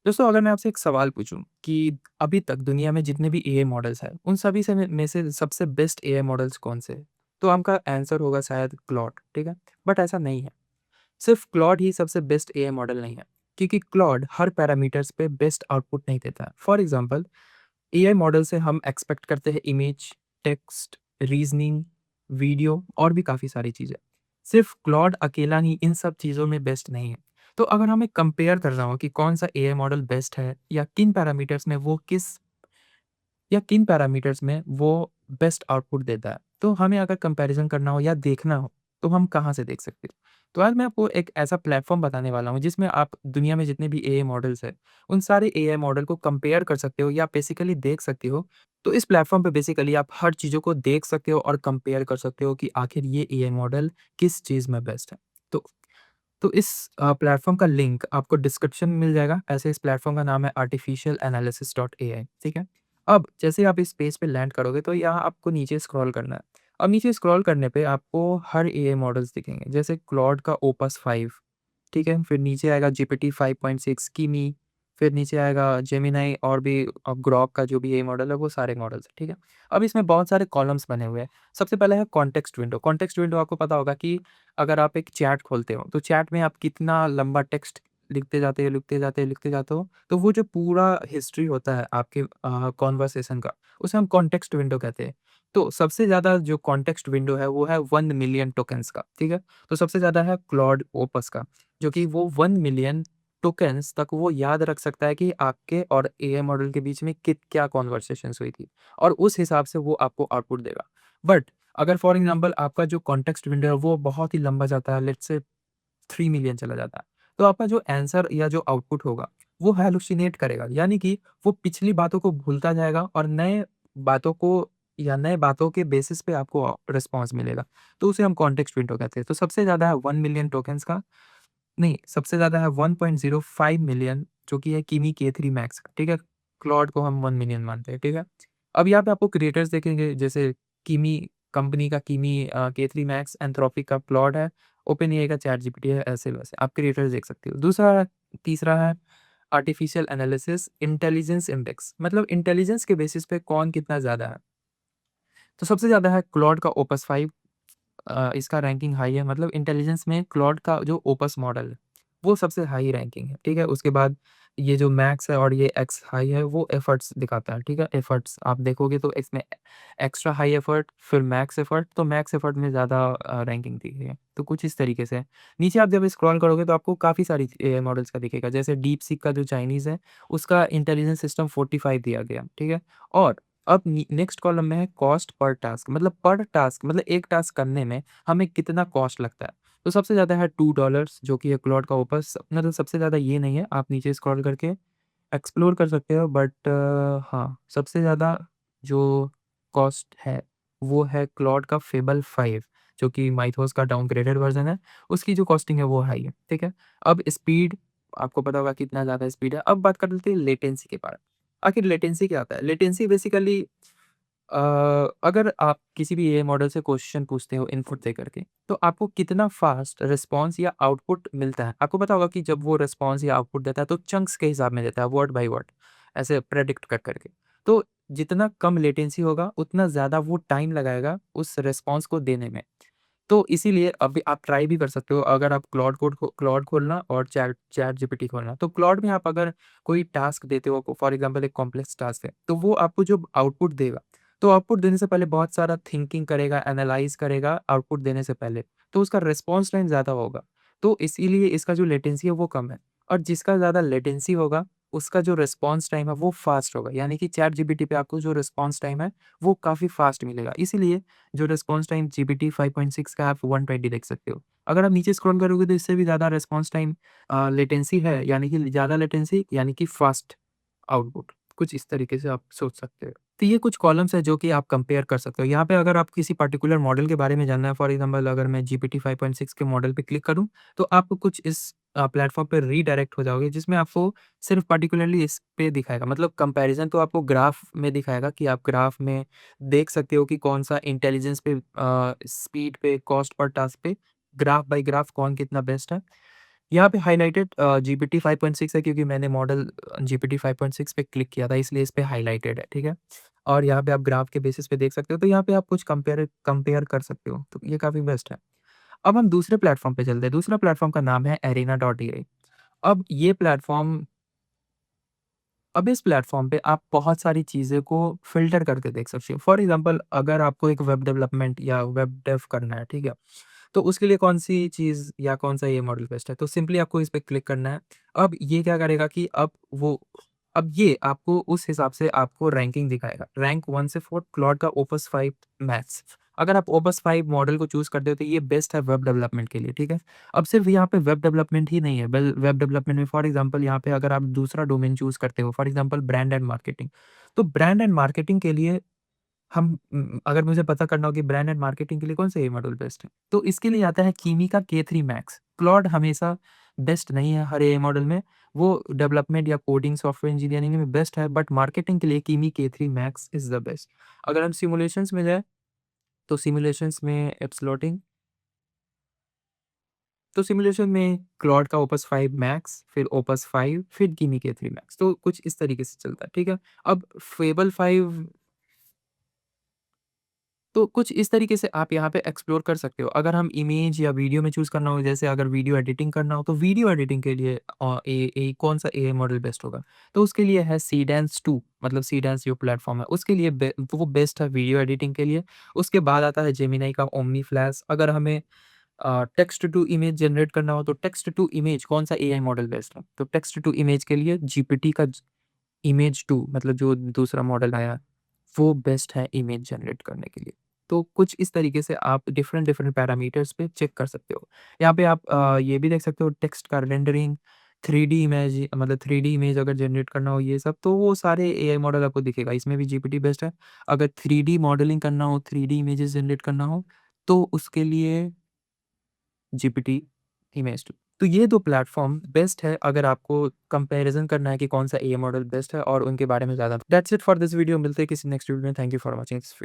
दोस्तों अगर मैं आपसे एक सवाल पूछूं कि अभी तक दुनिया में जितने भी एआई मॉडल्स हैं उन सभी से सबसे बेस्ट एआई मॉडल्स कौन से हैं? तो आपका आंसर होगा शायद क्लॉड। ठीक है, बट ऐसा नहीं है। सिर्फ क्लॉड ही सबसे बेस्ट एआई मॉडल नहीं है, क्योंकि क्लॉड हर पैरामीटर्स पे बेस्ट आउटपुट नहीं देता है। फॉर एग्जांपल, एआई मॉडल से हम एक्सपेक्ट करते हैं इमेज, टेक्स्ट, रीजनिंग, वीडियो और भी काफ़ी सारी चीज़ें। सिर्फ क्लॉड अकेला ही इन सब चीज़ों में बेस्ट नहीं है। तो अगर हमें कंपेयर करना हो कि कौन सा एआई मॉडल बेस्ट है या किन पैरामीटर्स में वो बेस्ट आउटपुट देता है, तो हमें अगर कंपैरिज़न करना हो या देखना हो, तो हम कहाँ से देख सकते हो? तो आज मैं आपको एक ऐसा प्लेटफ़ॉर्म बताने वाला हूँ, जिसमें आप दुनिया में जितने भी एआई मॉडल्स हैं, उन सारे एआई मॉडल को कंपेयर कर सकते हो या बेसिकली देख सकते हो। तो इस प्लेटफ़ॉर्म पे बेसिकली आप हर चीज़ों को देख सकते हो और कंपेयर कर सकते हो कि आखिर ये एआई मॉडल किस चीज़ में बेस्ट है। तो इस प्लेटफ़ॉर्म का लिंक आपको डिस्क्रिप्शन में मिल जाएगा। ऐसे इस प्लेटफ़ॉर्म का नाम है आर्टिफिशियल एनालिसिस डॉट एआई, ठीक है? अब जैसे आप इस पेज पे लैंड करोगे तो यहाँ आपको नीचे स्क्रॉल करना है। अब नीचे स्क्रॉल करने पे आपको हर एआई मॉडल्स दिखेंगे, जैसे क्लॉड का ओपस 5, ठीक है? फिर नीचे आएगा जीपीटी 5.6, किमी, फिर नीचे आएगा जेमिनी और भी ग्रॉक का जो भी एआई मॉडल है वो सारे मॉडल्स हैं, ठीक है? अब इसमें बहुत सारे कॉलम्स बने हुए हैं। सबसे पहले है कॉन्टेक्स्ट विंडो। कॉन्टेक्स्ट विंडो आपको पता होगा कि अगर आप एक चैट खोलते हो, तो चैट में आप कितना लंबा टेक्स्ट लिखते जाते हो, लिखते जाते हो, लिखते जाते हो, तो वो जो पूरा हिस्ट्री होता है आपके कन्वर्सेशन का, उसे हम कॉन्टेक्स्ट विंडो कहते हैं। तो सबसे ज़्यादा जो कॉन्टेक्स्ट विंडो है, वो है 1 मिलियन टोकन्स का, ठीक है? तो सबसे ज़्यादा है क्लॉड ओपस का, जो कि वो 1 मिलियन टोकन्स तक वो याद रख सकता है कि आपके और एआई मॉडल के बीच में कित क्या कन्वर्सेशंस हुई थी, और उस हिसाब से वो आपको आउटपुट देगा। बट अगर फॉर एग्ज़ाम्पल आपका जो कॉन्टेक्स्ट विंडो है वो बहुत ही लंबा जाता है, लेट्स से 3 मिलियन चला जाता है, तो आपका जो आंसर या जो आउटपुट होगा वो हैलुसिनेट करेगा। यानी कि वो पिछली बातों को भूलता जाएगा और बातों को नए बातों के बेसिस पे आपको रिस्पॉन्स मिलेगा। तो उसे हम कॉन्टेक्स्ट विंडो कहते हैं। तो सबसे ज़्यादा है 1 मिलियन टोकन्स का, नहीं, सबसे ज़्यादा है 1.05 मिलियन, जो कि है किमी के3 मैक्स का, ठीक है? क्लॉड को हम 1 मिलियन मानते हैं, ठीक है? अब यहाँ पे आपको क्रिएटर्स देखेंगे, जैसे किमी कंपनी का किमी के3 मैक्स, एंथ्रोपिक का क्लॉड है, ओपेनएआई का चैटजीपीटी है, ऐसे-वैसे आप क्रिएटर्स देख सकते हो। तीसरा है आर्टिफिशियल एनालिसिस इंटेलिजेंस इंडेक्स, मतलब इंटेलिजेंस के बेसिस पे कौन कितना ज़्यादा है। तो सबसे ज़्यादा है क्लॉड का ओपस 5, इसका रैंकिंग हाई है, मतलब इंटेलिजेंस में क्लॉड का जो ओपस मॉडल है, वो सबसे हाई रैंकिंग है, ठीक है? उसके बाद ये जो मैक्स है और ये एक्स हाई है, वो एफर्ट्स दिखाता है, ठीक है? एफर्ट्स आप देखोगे तो इसमें एक्स्ट्रा हाई एफर्ट, फिर मैक्स एफर्ट, तो मैक्स एफर्ट में ज़्यादा रैंकिंग दिखी है। तो कुछ इस तरीके से है। नीचे आप जब स्क्रॉल करोगे तो आपको काफ़ी सारी एआई मॉडल्स का दिखेगा, जैसे डीपसीक का जो चाइनीज़ है, उसका इंटेलिजेंस सिस्टम 45 दिया गया, ठीक है? और अब नेक्स्ट कॉलम में है कॉस्ट पर टास्क, मतलब पर टास्क, मतलब एक टास्क करने में हमें कितना कॉस्ट लगता है। तो सबसे ज़्यादा है $2, जो कि है क्लॉड का ओपस, मतलब सबसे ज़्यादा ये नहीं है, आप नीचे स्क्रॉल करके एक्सप्लोर कर सकते हो, बट हाँ, सबसे ज़्यादा जो कॉस्ट है, वो है क्लॉड का फेबल 5, जो कि माइथोस का डाउनग्रेडेड वर्ज़न है, उसकी जो कॉस्टिंग है वो हाई है, ठीक है? अब स्पीड, आपको पता होगा कितना ज़्यादा स्पीड है। अब बात कर लेते हैं लेटेंसी के बारे में। आखिर लेटेंसी क्या होता है? लेटेंसी बेसिकली अ, अगर आप किसी भी एआई मॉडल से क्वेश्चन पूछते हो इनपुट दे करके, तो आपको कितना फ़ास्ट रिस्पॉन्स या आउटपुट मिलता है। आपको पता होगा कि जब वो रिस्पॉन्स या आउटपुट देता है तो चंक्स के हिसाब में देता है, वर्ड बाय वर्ड, ऐसे प्रेडिक्ट कर करके। तो जितना कम लेटेंसी होगा, उतना ज़्यादा वो टाइम लगाएगा उस रिस्पॉन्स को देने में। तो इसीलिए अभी आप ट्राई भी कर सकते हो, अगर आप क्लॉड खोलना और चैट जीपीटी खोलना। तो क्लॉड में आप अगर कोई टास्क देते हो, फॉर एग्ज़ाम्पल एक कॉम्प्लेक्स टास्क है, तो वो आपको जो आउटपुट देगा, तो आउटपुट देने से पहले बहुत सारा थिंकिंग करेगा, एनालाइज़ करेगा आउटपुट देने से पहले, तो उसका रिस्पॉन्स टाइम ज़्यादा होगा। तो इसीलिए इसका जो लेटेंसी है वो कम है, और जिसका ज़्यादा लेटेंसी होगा, उसका जो रिस्पॉन्स टाइम है वो फ़ास्ट होगा। यानी कि चैट जीपीटी पे आपको जो रिस्पॉन्स टाइम है, वो काफ़ी फ़ास्ट मिलेगा। इसीलिए जो रिस्पॉन्स टाइम जीपीटी 5.6 का आप 120 देख सकते हो। अगर आप नीचे स्क्रॉल करोगे तो इससे भी ज़्यादा रिस्पॉन्स टाइम लेटेंसी है, यानी कि ज़्यादा लेटेंसी यानी कि फ़ास्ट आउटपुट। कुछ इस तरीके से आप सोच सकते हो। तो ये कुछ कॉलम्स हैं जो कि आप कंपेयर कर सकते हो। यहाँ पे अगर आप किसी पर्टिकुलर मॉडल के बारे में जानना है, फॉर एग्ज़ाम्पल अगर मैं जीपीटी 5.6 के मॉडल पे क्लिक करूँ, तो आप कुछ इस प्लेटफ़ॉर्म पे रीडायरेक्ट हो जाओगे, जिसमें आपको सिर्फ़ पर्टिकुलरली इस पे दिखाएगा। मतलब कंपैरिज़न तो आपको ग्राफ़ में दिखाएगा कि आप ग्राफ़ में देख सकते हो कि कौन-सा इंटेलिजेंस पे, स्पीड पे, कॉस्ट पर टास्क पे, ग्राफ़ बाय ग्राफ़ कौन कितना बेस्ट है। यहाँ पे हाइलाइटेड जीपीटी 5.6 है क्योंकि मैंने मॉडल जीपीटी 5.6 पे क्लिक किया था इसलिए इस पे हाइलाइटेड है, ठीक है? और यहाँ पे आप ग्राफ के बेसिस पे देख सकते हो, तो यहाँ पे आप कुछ कंपेयर कंपेयर कर सकते हो, तो ये काफ़ी बेस्ट है। अब हम दूसरे प्लेटफ़ॉर्म पे चलते हैं, दूसरा प्लेटफ़ॉर्म का नाम है एरेना.एआई। अब ये प्लेटफ़ॉर्म अब इस प्लेटफ़ॉर्म पे आप बहुत सारी चीज़ें को फ़िल्टर करके देख सकते हो। फॉर एग्ज़ाम्पल अगर आपको एक वेब डेवलपमेंट या वेब डेव करना है, ठीक है? तो उसके लिए कौन-सी चीज़ या कौन-सा ये मॉडल बेस्ट है? तो सिंपली आपको इस पे क्लिक करना है। अब ये क्या करेगा कि अब ये आपको उस हिसाब से आपको रैंकिंग दिखाएगा। रैंक 1 से 4 क्लॉड का ओपस 5 मैक्स। अगर आप ओपस 5 मॉडल को चूज़ करते हो तो ये बेस्ट है वेब डेवलपमेंट के लिए, ठीक है? अब सिर्फ़ यहाँ पे वेब डेवलपमेंट ही नहीं है, वेब डेवलपमेंट में फॉर एग्ज़ाम्पल यहाँ पे अगर आप दूसरा डोमेन चूज़ करते हो, for example brand and marketing. तो ब्रांड एंड मार्केटिंग के लिए अगर मुझे पता करना हो कि ब्रांड एंड मार्केटिंग के लिए कौन-सा एआई मॉडल बेस्ट है, तो इसके लिए आता है कीमी का के3 मैक्स। क्लॉड हमेशा बेस्ट नहीं है हर एआई मॉडल में, वो डेवलपमेंट या कोडिंग, सॉफ्टवेयर इंजीनियरिंग में बेस्ट है, बट मार्केटिंग के लिए कीमी के3 मैक्स इज़ द बेस्ट। अगर हम सिमुलेशंस में जाएँ, तो सिमुलेशंस में एप्सिलॉटिन, तो सिमुलेशन में क्लॉड का ओपस 5 मैक्स, फिर ओपस 5, फिर कीमी के3 मैक्स, तो कुछ इस तरीके से चलता है, ठीक है? अब फेबल 5 तो कुछ इस तरीके से आप यहाँ पे एक्सप्लोर कर सकते हो। अगर हम इमेज या वीडियो में चूज़ करना हो, जैसे अगर वीडियो एडिटिंग करना हो, तो वीडियो एडिटिंग के लिए कौन-सा एआई मॉडल बेस्ट होगा? तो उसके लिए है सीडेंस 2 मतलब सीडेंस जो प्लेटफ़ॉर्म है, उसके लिए वो बेस्ट है वीडियो एडिटिंग के लिए। उसके बाद आता है जेमिनी का ओमनी फ्लैश। अगर हमें टेक्स्ट टू इमेज जनरेट करना हो, तो टेक्स्ट टू इमेज कौन-सा एआई मॉडल बेस्ट है? तो टेक्स्ट टू इमेज के लिए जीपीटी का इमेज 2 मतलब जो दूसरा मॉडल आया, वो बेस्ट है इमेज जनरेट करने के लिए। तो कुछ इस तरीके से आप डिफरेंट-डिफरेंट पैरामीटर्स पे चेक कर सकते हो। यहाँ पे आप ये भी देख सकते हो टेक्स्ट का रेंडरिंग, 3D इमेज मतलब 3D इमेज अगर जनरेट करना हो ये सब, तो वो सारे एआई मॉडल आपको दिखेगा। इसमें भी जीपीटी बेस्ट है। अगर 3D मॉडलिंग करना हो, 3D इमेजेस जनरेट करना हो, तो उसके लिए जीपीटी, इमेज 2। तो ये 2 प्लेटफ़ॉर्म बेस्ट है अगर आपको कंपैरिज़न करना है कि कौन-सा एआई मॉडल बेस्ट है और उनके बारे में ज़्यादा that's it for this video मिलते हैं किसी नेक्स्ट वीडियो में। Thank you for watching this we